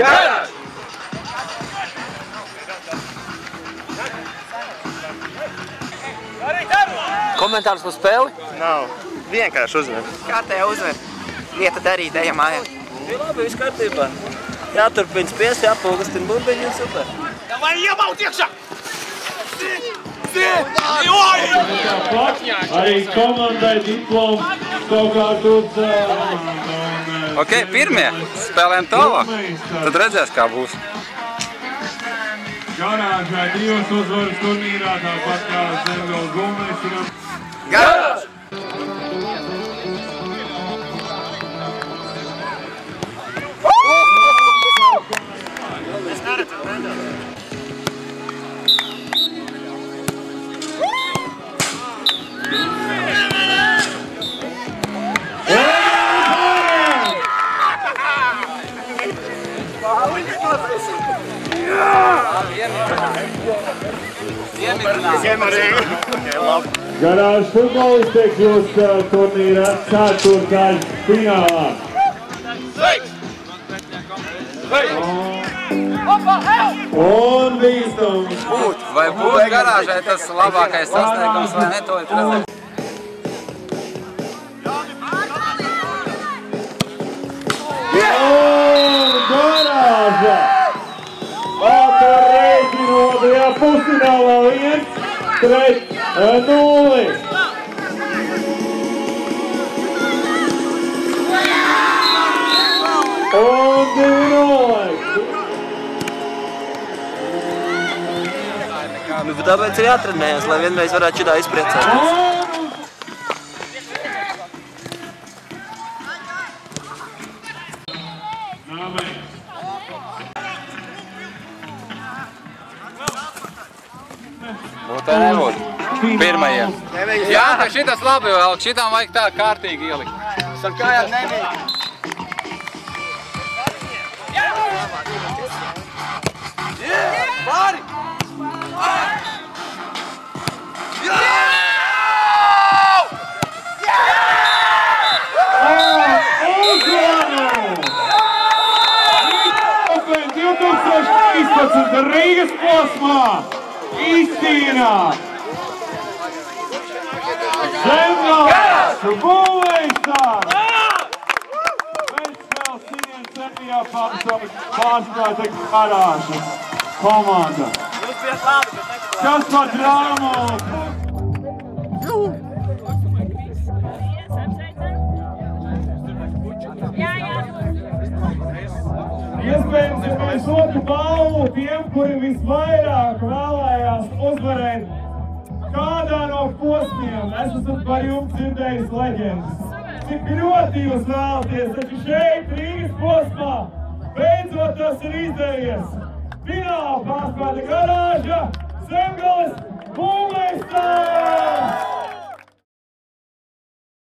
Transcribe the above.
Garāža! Komentārs par spēli? Nav. Vienkārši uzvar. Kā tev uzvar? Lieta darīt, ejam mājās. Labi, viss kārtībā. Jāturpina spiest, jāpulgastina burbiņi un super. Vai iebaut iekšā! Arī komandai diploms kaut kā tur Ok, pirmie. Spēlēm tālāk. Tad redzēs, kā būs. Garāžai 2 uzvaras turnīrā, tāpat kā Zemgales Buļmeistaram. Garāža! Garāžas futbolists tiek kļūst turnīra ceturtdaļas finālā. Un bīstums. Vai būs garāžai tas labākais sasniegums vai ne, to ir redzēt. Un garāža! Ātri rēķinotajā pusfinālā 1-0. Un 2-0. Tāpēc ir jātrenējas, lai vienreiz varētu šitā izpriecēties. Būtu vai nebūtu? Pirmajiem. Jā, ka šitas labi vēl, šitām vajag tā kārtīgi ielikt. Ar kājām nemīt. Pāri! Rīgas posmā izcīnā Zemgales Buļmeistars. Pēcspēles 7. pārspēlēta Garāžas komanda. Kas par drāmu? Iespējams, ka mēs dotu balvu tiem, kuri visvairāk vēlējās uzvarēt kādā no posmiem. Es esmu par jums dzirdējis leģendas. Cik ļoti jūs vēlaties, taču šeit, Rīgas posmā, beidzot tas ir izdevies. Finālā pārspēlēta Garāža, Zemgales Buļmeistars!